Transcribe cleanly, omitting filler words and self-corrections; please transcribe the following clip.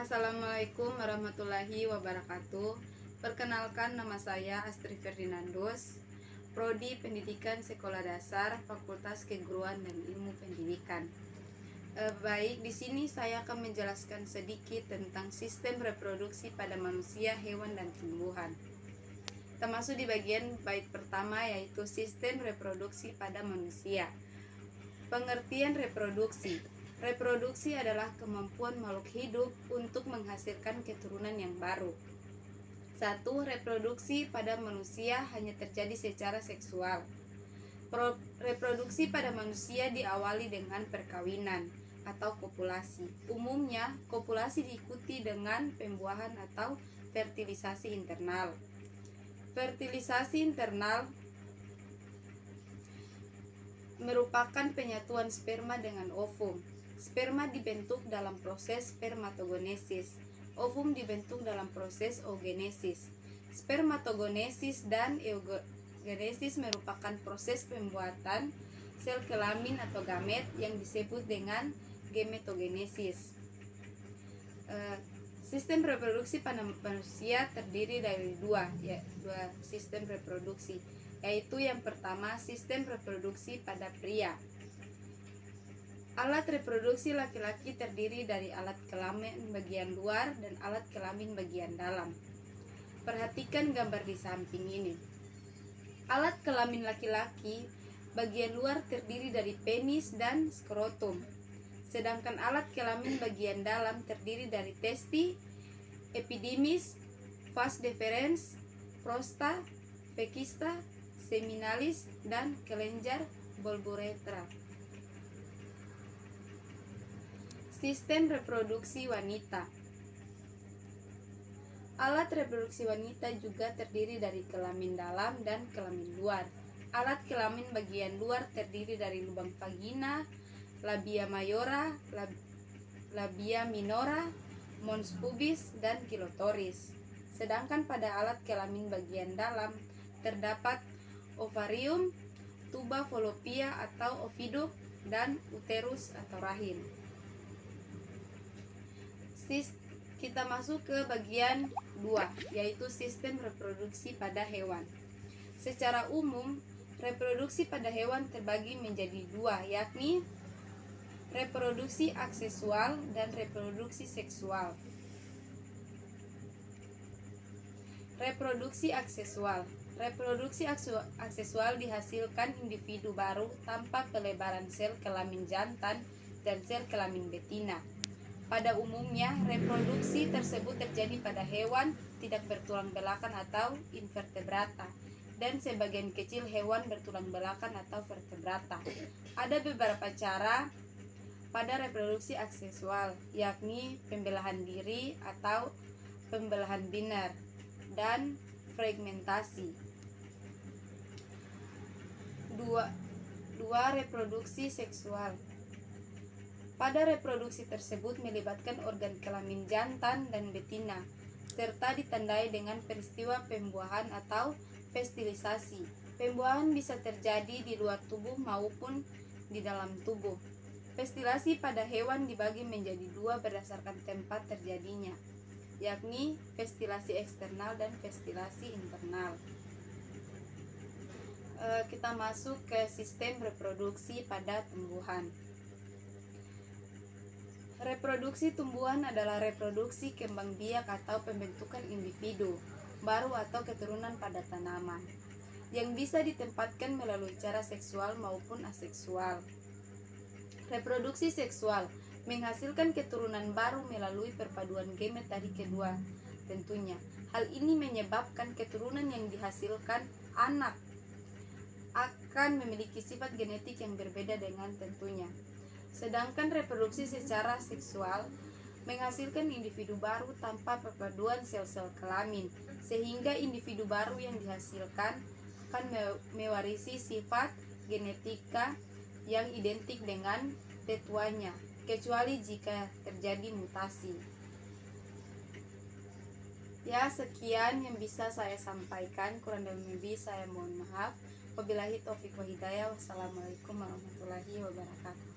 Assalamualaikum warahmatullahi wabarakatuh. Perkenalkan, nama saya Astri Ferdinandus, Prodi Pendidikan Sekolah Dasar, Fakultas Keguruan dan Ilmu Pendidikan. Baik, di sini saya akan menjelaskan sedikit tentang sistem reproduksi pada manusia, hewan, dan tumbuhan. Termasuk di bagian bait pertama, yaitu sistem reproduksi pada manusia. Pengertian reproduksi. Reproduksi adalah kemampuan makhluk hidup untuk menghasilkan keturunan yang baru. 1. Reproduksi pada manusia hanya terjadi secara seksual. Reproduksi pada manusia diawali dengan perkawinan atau kopulasi. Umumnya, kopulasi diikuti dengan pembuahan atau fertilisasi internal. Fertilisasi internal merupakan penyatuan sperma dengan ovum. Sperma dibentuk dalam proses spermatogenesis. Ovum dibentuk dalam proses oogenesis. Spermatogenesis dan oogenesis merupakan proses pembuatan sel kelamin atau gamet yang disebut dengan gametogenesis. Sistem reproduksi pada manusia terdiri dari dua sistem reproduksi, yaitu yang pertama sistem reproduksi pada pria. Alat reproduksi laki-laki terdiri dari alat kelamin bagian luar dan alat kelamin bagian dalam. Perhatikan gambar di samping ini. Alat kelamin laki-laki bagian luar terdiri dari penis dan skrotum, sedangkan alat kelamin bagian dalam terdiri dari testi, epidimis, vas deferens, prosta, fecista, seminalis, dan kelenjar bulbourethra. Sistem reproduksi wanita. Alat reproduksi wanita juga terdiri dari kelamin dalam dan kelamin luar. Alat kelamin bagian luar terdiri dari lubang vagina, labia mayora, labia minora, mons pubis, dan clitoris. Sedangkan pada alat kelamin bagian dalam terdapat ovarium, tuba falopia atau oviduct, dan uterus atau rahim. Kita masuk ke bagian 2, yaitu sistem reproduksi pada hewan. Secara umum, reproduksi pada hewan terbagi menjadi dua, yakni reproduksi aksesual dan reproduksi seksual. Reproduksi aksesual. Reproduksi aksesual dihasilkan individu baru tanpa pelebaran sel kelamin jantan dan sel kelamin betina. Pada umumnya, reproduksi tersebut terjadi pada hewan tidak bertulang belakang atau invertebrata, dan sebagian kecil hewan bertulang belakang atau vertebrata. Ada beberapa cara pada reproduksi aksesual, yakni pembelahan diri atau pembelahan biner dan fragmentasi. Dua reproduksi seksual. Pada reproduksi tersebut melibatkan organ kelamin jantan dan betina, serta ditandai dengan peristiwa pembuahan atau fertilisasi. Pembuahan bisa terjadi di luar tubuh maupun di dalam tubuh. Fertilisasi pada hewan dibagi menjadi dua berdasarkan tempat terjadinya, yakni fertilisasi eksternal dan fertilisasi internal. Kita masuk ke sistem reproduksi pada tumbuhan. Reproduksi tumbuhan adalah reproduksi kembang biak atau pembentukan individu baru atau keturunan pada tanaman yang bisa ditempatkan melalui cara seksual maupun aseksual. Reproduksi seksual menghasilkan keturunan baru melalui perpaduan gamet dari kedua tentunya. Hal ini menyebabkan keturunan yang dihasilkan anak akan memiliki sifat genetik yang berbeda dengan tentunya. Sedangkan reproduksi secara seksual menghasilkan individu baru tanpa perpaduan sel-sel kelamin, sehingga individu baru yang dihasilkan akan mewarisi sifat genetika yang identik dengan tetuanya, kecuali jika terjadi mutasi. Ya, sekian yang bisa saya sampaikan, kurang dan lebih saya mohon maaf. Wabillahi taufiq wa hidayah. Wassalamualaikum warahmatullahi wabarakatuh.